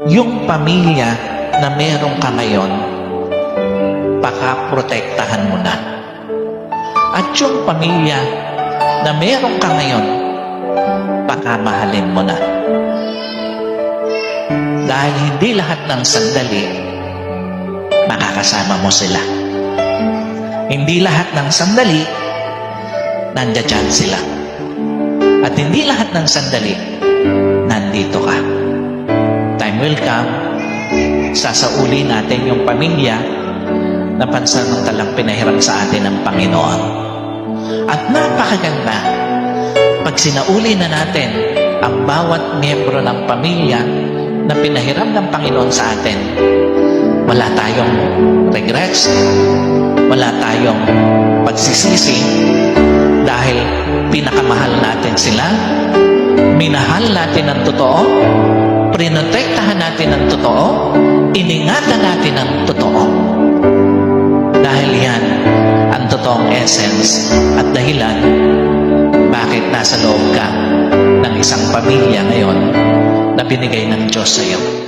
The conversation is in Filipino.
Yung pamilya na meron ka ngayon, pakaprotektahan mo na. At yung pamilya na meron ka ngayon, pakamahalin mo na. Dahil hindi lahat ng sandali, makakasama mo sila. Hindi lahat ng sandali, nandiyan sila. At hindi lahat ng sandali, nandito ka. Time will come, sasauli natin yung pamilya na pansamantalang pinahiram sa atin ng Panginoon. At napakaganda, pag sinauli na natin ang bawat miyembro ng pamilya na pinahiram ng Panginoon sa atin, wala tayong regrets, wala tayong pagsisisi, dahil pinakamahal natin sila, minahal natin ng totoo, prinotektahan natin ng totoo, iningatan natin ng totoo. Dahil yan ang totoong essence at dahilan bakit nasa loob ka ng isang pamilya ngayon na binigay ng Diyos sa iyo.